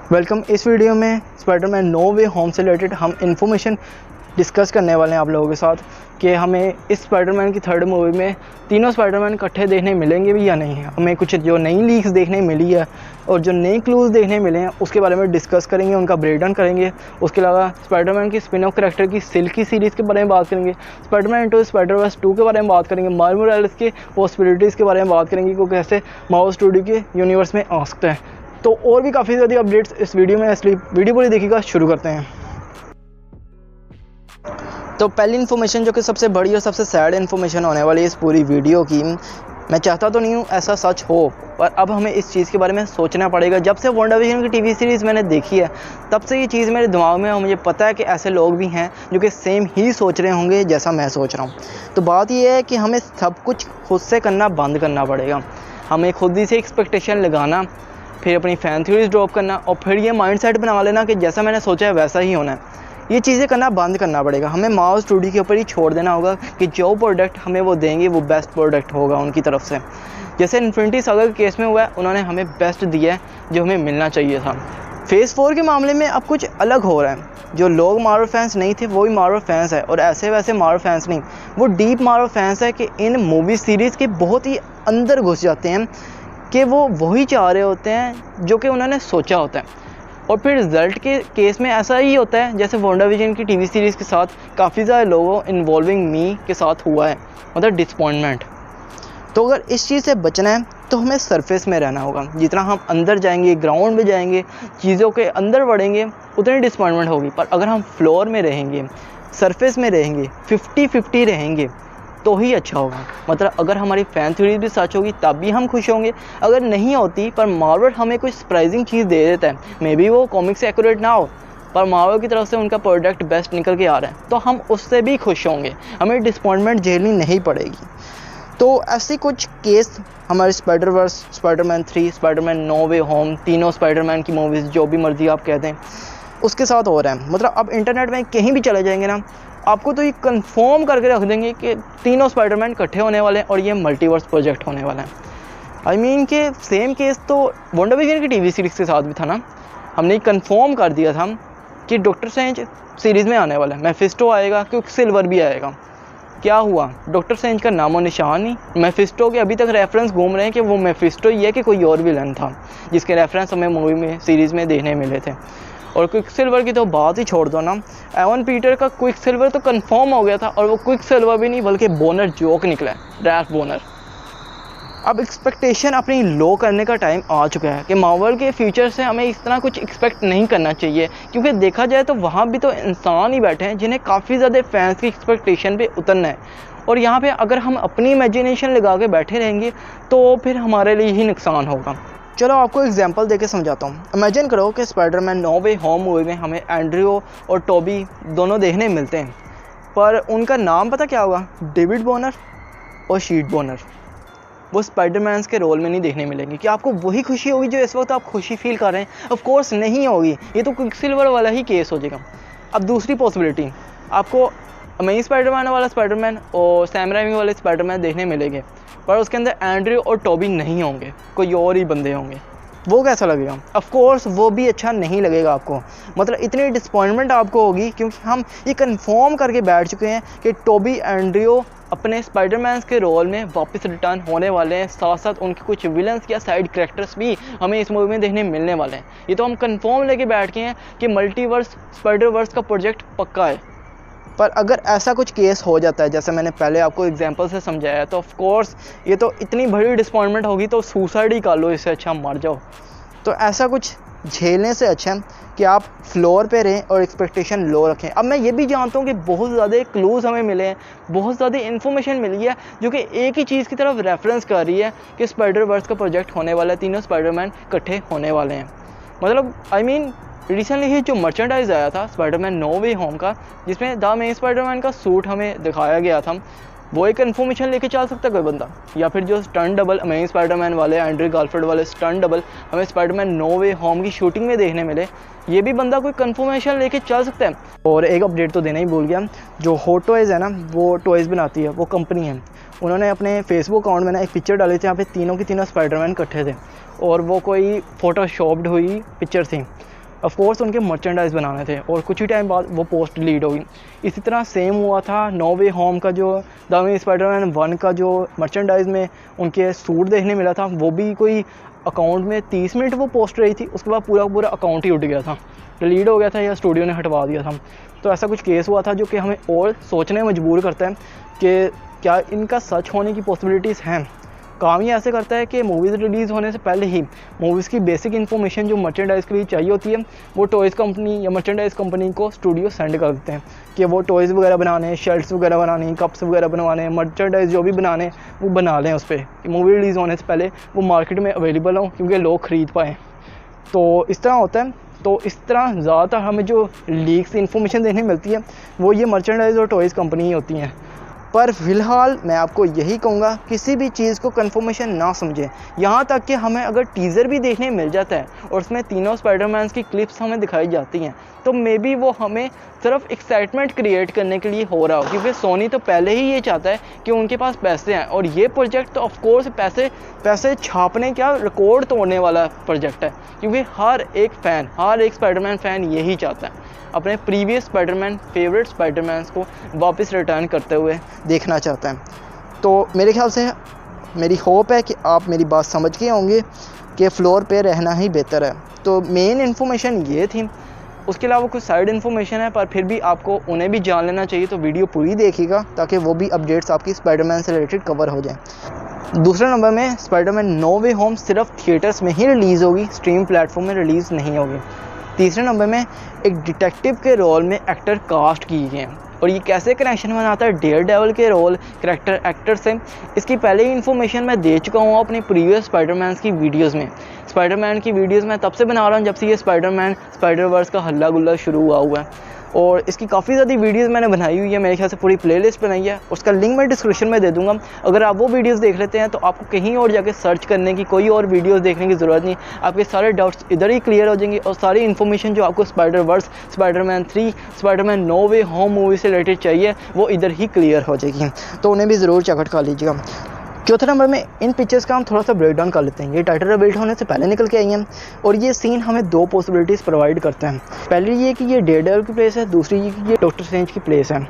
Welcome. इस video में Spiderman no way home से रिलेटेड हम इन्फॉर्मेशन डिस्कस करने वाले हैं आप लोगों के साथ कि हमें इस स्पाइडरमैन की थर्ड मूवी में तीनों स्पाइडरमैन इकट्ठे देखने मिलेंगे भी या नहीं है। हमें कुछ जो नई लीक्स देखने मिली है और जो नए क्लूज़ देखने मिले हैं उसके बारे में डिस्कस करेंगे, उनका ब्रेकडाउन करेंगे। उसके अलावा स्पाइडरमैन की स्पिन ऑफ कैरेक्टर की सिल्की सीरीज़ के बारे में बात करेंगे, स्पाइडरमैन इनटू स्पाइडरवर्स 2 के बारे में बात करेंगे, माइल्स मोरालेस के पॉसिबिलिटीज़ के बारे में बात करेंगे कि कैसे मार्वल स्टूडियो के यूनिवर्स में आ सकता है। तो और भी काफ़ी ज़्यादा अपडेट्स इस वीडियो में, इसलिए वीडियो पूरी देखिएगा। शुरू करते हैं। तो पहली इन्फॉर्मेशन जो कि सबसे बड़ी और सबसे सैड इन्फॉर्मेशन होने वाली है इस पूरी वीडियो की, मैं चाहता तो नहीं हूँ ऐसा सच हो, पर अब हमें इस चीज़ के बारे में सोचना पड़ेगा। जब से WandaVision की टीवी सीरीज़ मैंने देखी है तब से ये चीज़ मेरे दिमाग में, और मुझे पता है कि ऐसे लोग भी हैं जो कि सेम ही सोच रहे होंगे जैसा मैं सोच रहा हूँ। तो बात ये है कि हमें सब कुछ खुद से करना बंद करना पड़ेगा। हमें खुद ही से एक्सपेक्टेशन लगाना, फिर अपनी फ़ैन थ्योरीज ड्रॉप करना और फिर ये माइंडसेट बना लेना कि जैसा मैंने सोचा है वैसा ही होना है। ये चीज़ें करना बंद करना पड़ेगा। हमें मार्वल स्टूडियो के ऊपर ही छोड़ देना होगा कि जो प्रोडक्ट हमें वो देंगे वो बेस्ट प्रोडक्ट होगा उनकी तरफ से। जैसे इन्फिनिटी सागा के केस में हुआ है, उन्होंने हमें बेस्ट दिया है जो हमें मिलना चाहिए था। फेज़ 4 के मामले में अब कुछ अलग हो रहा है। जो लोग मार्वल फैंस नहीं थे वो भी मार्वल फैंस है, और ऐसे वैसे मार्वल फैंस नहीं, वो डीप मार्वल फैंस है कि इन मूवी सीरीज़ के बहुत ही अंदर घुस जाते हैं कि वो वही चाह रहे होते हैं जो कि उन्होंने सोचा होता है। और फिर रिज़ल्ट के केस में ऐसा ही होता है जैसे WandaVision की टीवी सीरीज़ के साथ काफ़ी ज़्यादा लोगों इन्वॉल्विंग मी के साथ हुआ है, मतलब डिसअपॉइंटमेंट। तो अगर इस चीज़ से बचना है तो हमें सरफेस में रहना होगा। जितना हम अंदर जाएंगे, ग्राउंड में जाएंगे, चीज़ों के अंदर बढ़ेंगे, उतनी डिसअपॉइंटमेंट होगी। पर अगर हम फ्लोर में रहेंगे, सरफेस में रहेंगे, 50-50 रहेंगे तो ही अच्छा होगा। मतलब अगर हमारी फ़ैन थ्योरी भी सच होगी तब भी हम खुश होंगे। अगर नहीं होती पर मार्वल हमें कोई सरप्राइजिंग चीज़ दे देता है, मे बी वो कॉमिक से एक्यूरेट ना हो, पर मार्वल की तरफ से उनका प्रोडक्ट बेस्ट निकल के आ रहा है, तो हम उससे भी खुश होंगे। हमें डिसअपॉइंटमेंट झेलनी नहीं पड़ेगी। तो ऐसे कुछ केस हमारे Spider-Verse, Spiderman 3, Spiderman no way home, तीनों स्पाइडरमैन की मूवीज़, जो भी मर्जी आप कहते हैं, उसके साथ हो रहा है। मतलब अब इंटरनेट में कहीं भी चले जाएंगे ना, आपको तो ये कंफर्म करके रख देंगे कि तीनों स्पाइडरमैन इकट्ठे होने वाले हैं और ये मल्टीवर्स प्रोजेक्ट होने वाला है। आई मीन कि सेम केस तो WandaVision की टीवी सीरीज़ के साथ भी था ना। हमने कंफर्म कर दिया था कि डॉक्टर स्ट्रेंज सीरीज़ में आने वाला है, मेफिस्टो आएगा, क्विकसिल्वर भी आएगा। क्या हुआ? डॉक्टर स्ट्रेंज का नामो निशान नहीं। मेफिस्टो के अभी तक रेफरेंस घूम रहे हैं कि वो मेफिस्टो ही है कि कोई और विलन था, जिसके रेफरेंस हमें मूवी में, सीरीज़ में देखने मिले थे। और क्विकसिल्वर की तो बात ही छोड़ दो ना। एवन पीटर का क्विकसिल्वर तो कंफर्म हो गया था, और वो क्विकसिल्वर भी नहीं बल्कि बोनर जोक निकला है, रैल्फ बोनर। अब एक्सपेक्टेशन अपनी लो करने का टाइम आ चुका है कि मार्वल के फ्यूचर से हमें इस तरह कुछ एक्सपेक्ट नहीं करना चाहिए, क्योंकि देखा जाए तो वहाँ भी तो इंसान ही बैठे हैं जिन्हें काफ़ी ज़्यादा फैंस की एक्सपेक्टेशन पे उतरना है। और यहाँ पे अगर हम अपनी इमेजिनेशन लगा के बैठे रहेंगे तो फिर हमारे लिए ही नुकसान होगा। चलो आपको एग्जांपल देके समझाता हूँ। इमेजिन करो कि Spiderman no way home movie में हमें एंड्रयू और टोबी दोनों देखने मिलते हैं, पर उनका नाम पता क्या होगा? डेविड बोनर और शीट बोनर। वो स्पाइडरमैन्स के रोल में नहीं देखने मिलेंगे। क्या आपको वही खुशी होगी जो इस वक्त आप खुशी फील कर रहे हैं? ऑफ कोर्स नहीं होगी। ये तो क्विकसिल्वर वाला ही केस हो जाएगा। अब दूसरी पॉसिबिलिटी, आपको अमेजिंग स्पाइडरमैन वाला स्पाइडरमैन और सैम राइमी वाले स्पाइडरमैन देखने मिलेंगे, पर उसके अंदर एंड्रयू और टोबी नहीं होंगे, कोई और ही बंदे होंगे। वो कैसा लगेगा? ऑफ कोर्स वो भी अच्छा नहीं लगेगा आपको। मतलब इतनी डिसअपॉइंटमेंट आपको होगी, क्योंकि हम ये कंफर्म करके बैठ चुके हैं कि टोबी एंड्रयू अपने स्पाइडरमैन के रोल में वापस रिटर्न होने वाले हैं। साथ साथ उनके कुछ विलन्स या साइड कैरेक्टर्स भी हमें इस मूवी में देखने मिलने वाले हैं। ये तो हम कंफर्म लेके बैठ गए हैं कि मल्टीवर्स स्पाइडरवर्स का प्रोजेक्ट पक्का है। पर अगर ऐसा कुछ केस हो जाता है जैसे मैंने पहले आपको एग्जांपल से समझाया है, तो ऑफ कोर्स ये तो इतनी बड़ी डिसअपॉइंटमेंट होगी तो सुसाइड ही कर लो, इससे अच्छा मर जाओ। तो ऐसा कुछ झेलने से अच्छा है कि आप फ्लोर पे रहें और एक्सपेक्टेशन लो रखें। अब मैं ये भी जानता हूँ कि बहुत ज़्यादा क्लूज़ हमें मिले हैं, बहुत ज़्यादा इन्फॉर्मेशन मिली है जो कि एक ही चीज़ की तरफ रेफरेंस कर रही है कि स्पाइडरवर्स का प्रोजेक्ट होने वाला है, तीनों स्पाइडरमैन इकट्ठे होने वाले हैं। मतलब आई मीन रिसेंटली ही जो मर्चेंडाइज आया था स्पाइडरमैन नो वे होम का, जिसमें द अमेजिंग स्पाइडरमैन का सूट हमें दिखाया गया था, वो एक इन्फॉर्मेशन लेके चल सकता है कोई बंदा? या फिर जो स्टंट डबल अमेजिंग स्पाइडरमैन वाले, एंड्रयू गारफील्ड वाले स्टंट डबल हमें स्पाइडरमैन नो वे होम की शूटिंग में देखने मिले, ये भी बंदा कोई कंफर्मेशन लेके चल सकता है? और एक अपडेट तो देना ही भूल गया, जो हॉट टॉयज़ है ना, वो टॉयज़ बनाती है, वो कंपनी है, उन्होंने अपने फेसबुक अकाउंट में ना एक पिक्चर डाली थी, यहाँ पे तीनों की तीनों स्पाइडरमैन इकट्ठे थे, और वो कोई फ़ोटोशॉप्ड हुई पिक्चर थी। ऑफ कोर्स उनके मर्चेंडाइज बनाने थे और कुछ ही टाइम बाद वो पोस्ट डिलीट होगी। इसी तरह सेम हुआ था नो वे होम का, जो द अमेजिंग स्पाइडरमैन 1 का जो मर्चेंडाइज में उनके सूट देखने मिला था, वो भी कोई अकाउंट में 30 मिनट वो पोस्ट रही थी, उसके बाद पूरा अकाउंट ही उठ गया था, डिलीट हो गया था या स्टूडियो ने हटवा दिया था। तो ऐसा कुछ केस हुआ था जो कि हमें और सोचने मजबूर करता है कि क्या इनका सच होने की पॉसिबिलिटीज़ हैं। काम ये ऐसे करता है कि मूवीज़ रिलीज़ होने से पहले ही मूवीज़ की बेसिक इन्फॉर्मेशन जो मर्चेंडाइज़ के लिए चाहिए होती है वो टॉयज़ कंपनी या मर्चेंडाइज़ कंपनी को स्टूडियो सेंड कर देते हैं कि वो टॉयज़ वगैरह बनाने, शर्ट्स वगैरह बनाने, कप्स वगैरह बनवाने, मर्चेंडाइज़ जो भी बनाने वो बना लें उस पर, मूवी रिलीज़ होने से पहले वो मार्केट में अवेलेबल हों क्योंकि लोग ख़रीद पाएँ। तो इस तरह होता है। तो इस तरह ज़्यादातर हमें जो लीक्स इन्फॉर्मेशन देखने मिलती है वो ये मर्चेंडाइज़ और टॉयज़ कंपनी ही होती हैं। पर फ़िलहाल मैं आपको यही कहूँगा, किसी भी चीज़ को कंफर्मेशन ना समझें। यहाँ तक कि हमें अगर टीज़र भी देखने मिल जाता है और उसमें तीनों स्पाइडरमैन्स की क्लिप्स हमें दिखाई जाती हैं, तो मे बी वो हमें सिर्फ एक्साइटमेंट क्रिएट करने के लिए हो रहा हो, क्योंकि सोनी तो पहले ही ये चाहता है कि उनके पास पैसे हैं और ये प्रोजेक्ट तो ऑफकोर्स पैसे छापने क्या रिकॉर्ड तोड़ने वाला प्रोजेक्ट है, क्योंकि हर एक स्पाइडरमैन फ़ैन यही चाहता है, अपने प्रीवियस स्पाइडरमैन, फेवरेट स्पाइडरमैन्स को वापस रिटर्न करते हुए देखना चाहता है। तो मेरे ख्याल से मेरी होप है कि आप मेरी बात समझ गए होंगे कि फ्लोर पे रहना ही बेहतर है। तो मेन इन्फॉर्मेशन ये थी, उसके अलावा कुछ साइड इन्फॉर्मेशन है पर फिर भी आपको उन्हें भी जान लेना चाहिए, तो वीडियो पूरी देखिएगा ताकि वो भी अपडेट्स आपकी स्पाइडरमैन से रिलेटेड कवर हो जाए। दूसरे नंबर में स्पाइडरमैन नो वे होम सिर्फ थिएटर्स में ही रिलीज़ होगी, स्ट्रीम प्लेटफॉर्म में रिलीज़ नहीं होगी। तीसरे नंबर में एक डिटेक्टिव के रोल में एक्टर कास्ट किए गए हैं और ये कैसे कनेक्शन बनाता है डेयरडेविल के रोल करैक्टर एक्टर से, इसकी पहले ही इन्फॉर्मेशन मैं दे चुका हूँ अपनी प्रीवियस स्पाइडरमैन की वीडियोस में। स्पाइडरमैन की वीडियोस मैं तब से बना रहा हूँ जब से ये स्पाइडरवर्स का हल्ला गुल्ला शुरू हुआ है और इसकी काफ़ी ज़्यादा वीडियोस मैंने बनाई हुई है, मेरे ख्याल से पूरी प्लेलिस्ट बनाई है, उसका लिंक मैं डिस्क्रिप्शन में दे दूंगा। अगर आप वो वीडियोस देख लेते हैं तो आपको कहीं और जाके सर्च करने की, कोई और वीडियोस देखने की ज़रूरत नहीं, आपके सारे डाउट्स इधर ही क्लियर हो जाएंगे और सारी इन्फॉर्मेशन जो आपको Spider-Verse, Spiderman 3, Spiderman no way home movie से रिलेटेड चाहिए वो इधर ही क्लियर हो जाएगी, तो उन्हें भी ज़रूर चेकआउट कर लीजिएगा। चौथे नंबर में इन पिक्चर्स का हम थोड़ा सा ब्रेक डाउन कर लेते हैं। ये टाइटल रिवील होने से पहले निकल के आई हैं और ये सीन हमें दो पॉसिबिलिटीज़ प्रोवाइड करते हैं। पहली ये कि ये डेयरडेविल की प्लेस है, दूसरी ये कि ये डॉक्टर स्ट्रेंज की प्लेस है।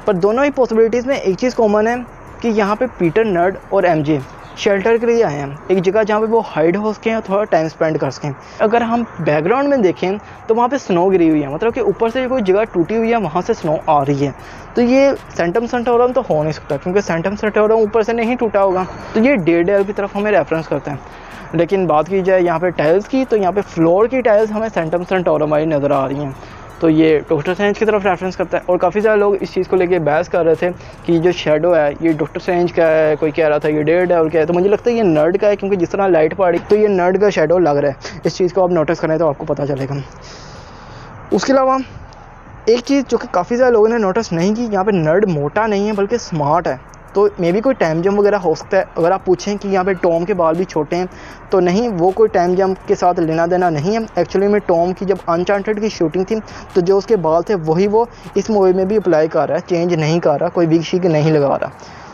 पर दोनों ही पॉसिबिलिटीज़ में एक चीज़ कॉमन है कि यहाँ पे पीटर नर्ड और एमजे शेल्टर के लिए आए हैं, एक जगह जहाँ पे वो हाइड हो सकें और थोड़ा टाइम स्पेंड कर सकें। अगर हम बैकग्राउंड में देखें तो वहाँ पे स्नो गिरी हुई है, मतलब कि ऊपर से कोई जगह टूटी हुई है, वहाँ से स्नो आ रही है। तो ये सेंटम सेंटोरम तो हो नहीं सकता क्योंकि सेंटम सेंटोरम ऊपर से नहीं टूटा होगा, तो ये डेयरडेविल की तरफ हमें रेफरेंस करते हैं। लेकिन बात की जाए यहाँ पे टाइल्स की, तो यहाँ पे फ्लोर की टाइल्स हमें सेंटम सेंटोरम वाली नज़र आ रही हैं, तो ये डॉक्टर स्ट्रेंज की तरफ रेफरेंस करता है। और काफ़ी सारे लोग इस चीज़ को लेके बहस कर रहे थे कि जो शेडो है ये डॉक्टर स्ट्रेंज का है, कोई कह रहा था ये डेयरडेविल का है, तो मुझे लगता है ये नर्ड का है क्योंकि जिस तरह लाइट पड़ी तो ये नर्ड का शेडो लग रहा है। इस चीज़ को आप नोटिस करें तो आपको पता चलेगा। उसके अलावा एक चीज़ जो कि काफ़ी सारे लोगों ने नोटिस नहीं की, यहाँ पे नर्ड मोटा नहीं है बल्कि स्मार्ट है, तो मे बी कोई टाइम जंप वगैरह हो सकता है। अगर आप पूछें कि यहाँ पे टॉम के बाल भी छोटे हैं तो नहीं, वो कोई टाइम जंप के साथ लेना देना नहीं है। एक्चुअली में टॉम की जब अनचार्टेड की शूटिंग थी तो जो उसके बाल थे वही वो इस मूवी में भी अप्लाई कर रहा है, चेंज नहीं कर रहा, कोई विग शिग नहीं लगा रहा,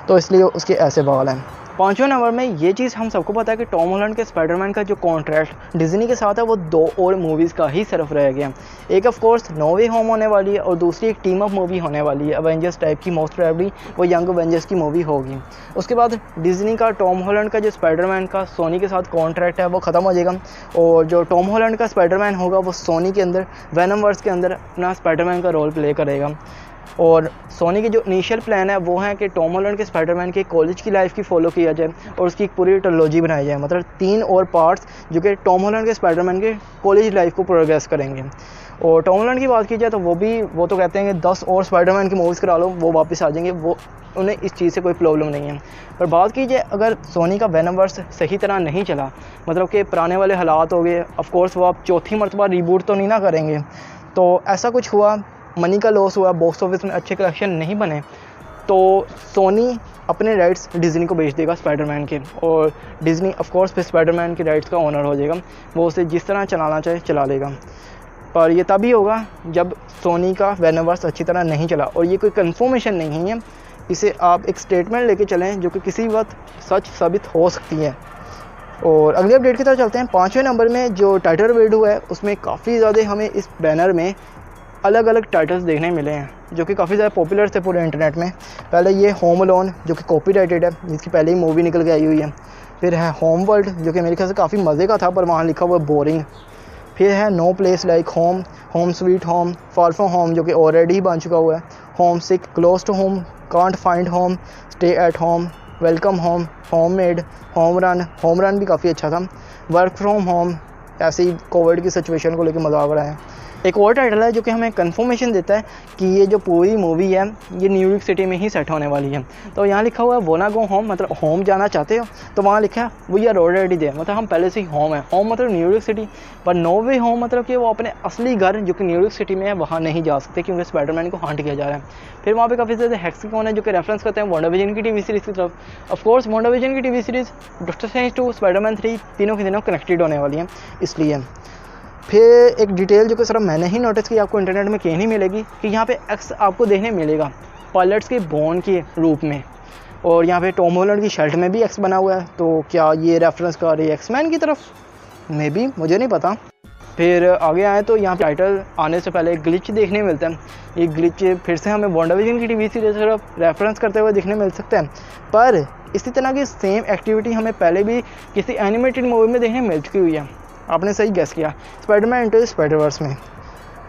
तो इसलिए उसके ऐसे बाल हैं। पाँचवें नंबर में ये चीज़ हम सबको पता है कि टॉम हॉलैंड के स्पाइडरमैन का जो कॉन्ट्रैक्ट डिज्नी के साथ है वो 2 और मूवीज़ का ही सिर्फ रह गया। एक of course no way home होने वाली है और दूसरी एक टीम अप मूवी होने वाली है, अवेंजर्स टाइप की, मोस्ट प्रोबेबली वो यंग अवेंजर्स की मूवी होगी। उसके बाद डिज्नी का टॉम हॉलैंड का जो स्पाइडरमैन का सोनी के साथ कॉन्ट्रैक्ट है वो ख़त्म हो जाएगा और जो टॉम हॉलैंड का स्पाइडरमैन होगा वो सोनी के अंदर वेनमवर्स के अंदर अपना स्पाइडरमैन का रोल प्ले करेगा। और सोनी के जो इनिशियल प्लान है वो है कि टॉम हॉलैंड के स्पाइडरमैन के कॉलेज की लाइफ की फॉलो किया जाए और उसकी एक पूरी ट्रिलॉजी बनाई जाए, मतलब 3 और पार्ट्स जो कि टॉम हॉलैंड के स्पाइडरमैन के कॉलेज लाइफ को प्रोग्रेस करेंगे। और टॉम हॉलैंड की बात की जाए तो वो तो कहते हैं कि 10 और स्पाइडरमैन की मूवीज़ करा लो, वो वापस आ जाएंगे, वो उन्हें इस चीज़ से कोई प्रॉब्लम नहीं है। पर बात की जाए अगर सोनी का वेनमवर्स सही तरह नहीं चला, मतलब कि पुराने वाले हालात हो गए, ऑफकोर्स वो आप चौथी मरतबा रीबूट तो नहीं ना करेंगे, तो ऐसा कुछ हुआ, मनी का लॉस हुआ, बॉक्स ऑफिस में अच्छे कलेक्शन नहीं बने, तो सोनी अपने राइट्स डिज्नी को बेच देगा स्पाइडरमैन के और डिज्नी ऑफ कोर्स फिर स्पाइडरमैन के राइट्स का ओनर हो जाएगा, वो उसे जिस तरह चलाना चाहे चला लेगा। पर ये तभी होगा जब सोनी का वेनमवर्स अच्छी तरह नहीं चला, और ये कोई कंफर्मेशन नहीं है, इसे आप एक स्टेटमेंट लेके चलें जो कि किसी वक्त सच साबित हो सकती है। और अगले अपडेट की तरफ चलते हैं। 5वें नंबर में जो टाइटल रिवील हुआ है उसमें काफ़ी ज़्यादा हमें इस बैनर में अलग अलग टाइटल्स देखने मिले हैं जो कि काफ़ी ज़्यादा पॉपुलर थे पूरे इंटरनेट में। पहले ये होम अलोन जो कि कॉपीराइटेड है, जिसकी पहले ही मूवी निकल के आई हुई है। फिर है होम वर्ल्ड जो कि मेरे ख्याल से काफ़ी मज़े का था पर वहाँ लिखा हुआ बोरिंग। फिर है no place like home, home sweet home, far from home जो कि ऑलरेडी ही बन चुका हुआ है, homesick, close to home, can't find home, stay at home, welcome home, homemade, home run भी काफ़ी अच्छा था, वर्क फ्रॉम होम। ऐसे ही कोविड की सिचुएशन को लेकर मज़ा आ रहा है। एक और टाइटल है जो कि हमें कंफर्मेशन देता है कि ये जो पूरी मूवी है ये न्यूयॉर्क सिटी में ही सेट होने वाली है। तो यहाँ लिखा हुआ है वोना गो होम, मतलब होम जाना चाहते हो, तो वहाँ लिखा है वी आर ऑलरेडी देयर, मतलब हम पहले से ही होम है। होम मतलब न्यूयॉर्क सिटी, पर नो वे होम मतलब कि वो अपने असली घर जो कि न्यूयॉर्क सिटी में है वहाँ नहीं जा सकते क्योंकि स्पाइडरमैन को हंट किया जा रहा है। फिर वहाँ पे काफ़ी ज़्यादा हेक्सागोन है जो कि रेफरेंस करते हैं वांडाविजन की टीवी सीरीज़ की तरफ। ऑफकोर्स वांडाविजन की TV series, doctor strange 2, Spiderman 3 तीनों के दिनों कनेक्टेड होने वाली हैं इसलिए। फिर एक डिटेल जो कि सिर्फ मैंने ही नोटिस की, आपको इंटरनेट में कहीं नहीं मिलेगी, कि यहाँ पे एक्स आपको देखने मिलेगा पायलट्स के बोन के रूप में, और यहाँ पे टॉम हॉलैंड की शर्ट में भी एक्स बना हुआ है। तो क्या ये रेफरेंस कर रही है एक्समैन की तरफ? मे बी, मुझे नहीं पता। फिर आगे आए तो यहाँ पे टाइटल आने से पहले ग्लिच देखने मिलता है। ये ग्लिच फिर से हमें वांडाविजन की टीवी सीरीज तरफ रेफरेंस करते हुए देखने मिल सकता है, पर इसी तरह की सेम एक्टिविटी हमें पहले भी किसी एनिमेटेड मूवी में देखने मिल चुकी हुई है। आपने सही गेस किया, स्पाइडरमैन इनटू स्पाइडरवर्स में।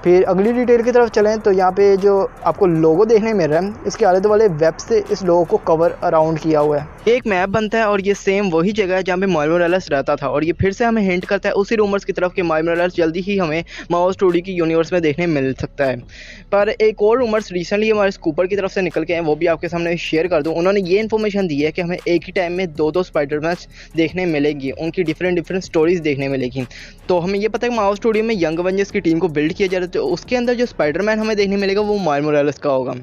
फिर अगली डिटेल की तरफ चलें तो यहाँ पे जो आपको लोगो देखने मिल रहा है, इसके आले वाले वेब से इस लोगो को कवर अराउंड किया हुआ है। एक मैप बनता है और ये सेम वही जगह है जहाँ पे माइल्स मोरालेस रहता था, और ये फिर से हमें हिंट करता है उसी रूमर्स की तरफ कि माइल्स मोरालेस जल्दी ही हमें माओ स्टूडियो की यूनिवर्स में देखने मिल सकता है। पर एक और रूमर्स रिसेंटली हमारे स्कूपर की तरफ से निकल के हैं, वो भी आपके सामने शेयर कर दूँ। उन्होंने ये इन्फॉर्मेशन दी है कि हमें एक ही टाइम में दो स्पाइडरमैन देखने मिलेगी, उनकी डिफरेंट स्टोरीज देखने मिलेगी। तो हमें ये पता है कि माओ स्टूडियो में यंग एवेंजर्स की टीम को बिल्ड किया जा रहा है, तो उसके अंदर जो स्पाइडरमैन हमें देखने मिलेगा वो माइल्स मोरालेस का होगा।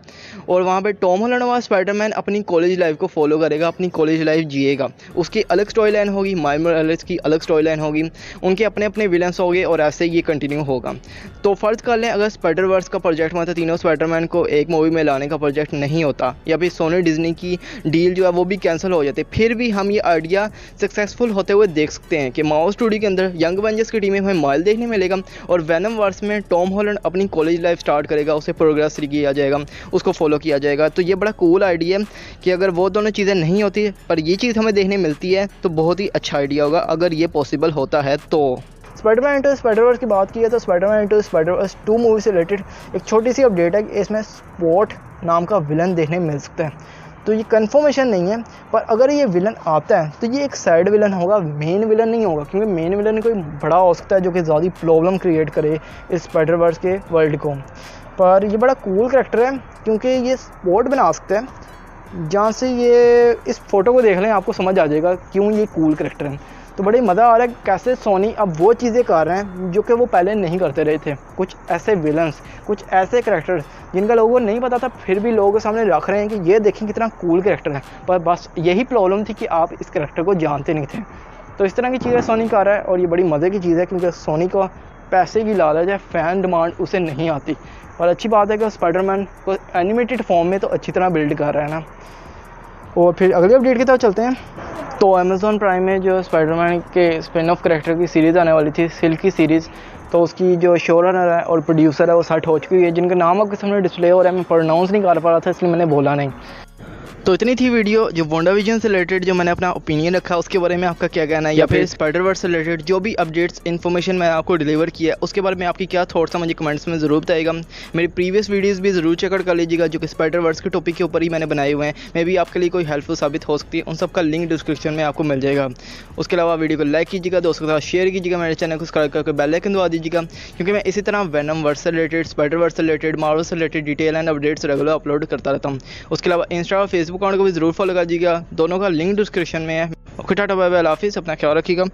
और वहाँ पे टॉम हॉलैंड वाला स्पाइडरमैन अपनी कॉलेज लाइफ को फॉलो करेगा, अपनी कॉलेज लाइफ जिएगा। उसकी अलग स्टोरी लाइन होगी, माइल्स मोरालेस की अलग स्टोरी लाइन होगी, उनके अपने अपने विलन्स होंगे और ऐसे ये कंटिन्यू होगा। तो फ़र्ज़ कर लें अगर स्पाइडरवर्स का प्रोजेक्ट मतलब तीनों स्पाइडरमैन को एक मूवी में लाने का प्रोजेक्ट नहीं होता, या फिर सोनी डिज्नी की डील जो है वो भी कैंसिल हो जाती, फिर भी हम ये आइडिया सक्सेसफुल होते हुए देख सकते हैं कि माओ स्टूडियो के अंदर यंग एवेंजर्स की टीम में हमें माइल्स देखने मिलेगा, और वेनम वर्स में टॉम हॉलैंड अपनी कॉलेज लाइफ स्टार्ट करेगा, उसे प्रोग्रेस किया जाएगा, उसको फॉलो किया जाएगा। तो ये बड़ा कूल आइडिया है कि अगर वो दोनों चीज़ें नहीं होती पर ये चीज़ हमें देखने मिलती है तो बहुत ही अच्छा आइडिया होगा अगर ये पॉसिबल होता है। तो स्पाइडरमैन इनटू स्पाइडरवर्स की बात की है तो स्पाइडरमैन इनटू स्पाइडरवर्स 2 मूवी से रिलेटेड एक छोटी सी अपडेट है कि इसमें स्पॉट नाम का विलन देखने मिल सकता है। तो ये कंफर्मेशन नहीं है, पर अगर ये विलन आता है तो ये एक साइड विलन होगा, मेन विलन नहीं होगा, क्योंकि मेन विलन कोई बड़ा हो सकता है जो कि ज़्यादा प्रॉब्लम क्रिएट करे इस स्पाइडरवर्स के वर्ल्ड को। पर ये बड़ा कूल करैक्टर है क्योंकि ये स्पॉट बना सकता है, जहाँ से ये इस फोटो को देख लें आपको समझ आ जाएगा क्यों ये कूल करैक्टर है। तो बड़ी मज़ा आ रहा है कैसे सोनी अब वो चीज़ें कर रहे हैं जो कि वो पहले नहीं करते रहे थे। कुछ ऐसे विलन्स, कुछ ऐसे करैक्टर्स जिनका लोगों को नहीं पता था फिर भी लोगों के सामने रख रहे हैं कि ये देखें कितना कूल करैक्टर है, पर बस यही प्रॉब्लम थी कि आप इस करैक्टर को जानते नहीं थे। तो इस तरह की चीज़ें सोनी कर रहा है और ये बड़ी मज़े की चीज़ है क्योंकि सोनी को पैसे की लालच है, फ़ैन डिमांड उसे नहीं आती। और अच्छी बात है कि स्पाइडरमैन को एनिमेटेड फॉर्म में तो अच्छी तरह बिल्ड कर रहा है ना। और फिर अगले अपडेट की तरफ चलते हैं। तो अमेज़ॉन प्राइम में जो स्पाइडरमैन के स्पिन ऑफ करैक्टर की सीरीज़ आने वाली थी, सिल्क की सीरीज़, तो उसकी जो शो रनर है और प्रोड्यूसर है वो सेट हो चुकी है, जिनका नाम आपके सामने डिस्प्ले हो रहा है। मैं प्रोनाउंस नहीं कर पा रहा था इसलिए मैंने बोला नहीं। तो इतनी थी वीडियो जो वांडाविजन से रिलेटेड जो मैंने अपना ओपिनियन रखा उसके बारे में आपका क्या कहना है, या फिर स्पाइडरवर्स से रिलेटेड जो भी अपडेट्स इन्फॉर्मेशन मैंने आपको डिलीवर किया उसके बारे में आपकी क्या थॉट्स हैं मुझे कमेंट्स में ज़रूर बताइएगा। मेरी प्रीवियस वीडियोस भी ज़रूर चेकआउट कर लीजिएगा जो कि स्पाइडरवर्स के टॉपिक के ऊपर ही मैंने बनाए हुए हैं। मे भी आपके लिए कोई हेल्पफुल साबित हो सकती है, उन सब का लिंक डिस्क्रिप्शन में आपको मिल जाएगा। उसके अलावा वीडियो को लाइक कीजिएगा, दोस्तों के साथ शेयर कीजिएगा, मेरे चैनल को सब्सक्राइब करके बेल आइकन दबा दीजिएगा, क्योंकि मैं इसी तरह वेनम वर्स से रिलेटेड, स्पाइडरवर्स से रिलेटेड, मार्वल से related detail and updates regular upload करता रहता हूँ। उसके अलावा इंस्टा और फेसबुक अकाउंट को भी ज़रूर फॉलो कर दीजिएगा, दोनों का लिंक डिस्क्रिप्शन में है। ओके, टाटा बाय बाय, अल्लाह हाफिज़, अपना ख्याल रखिएगा।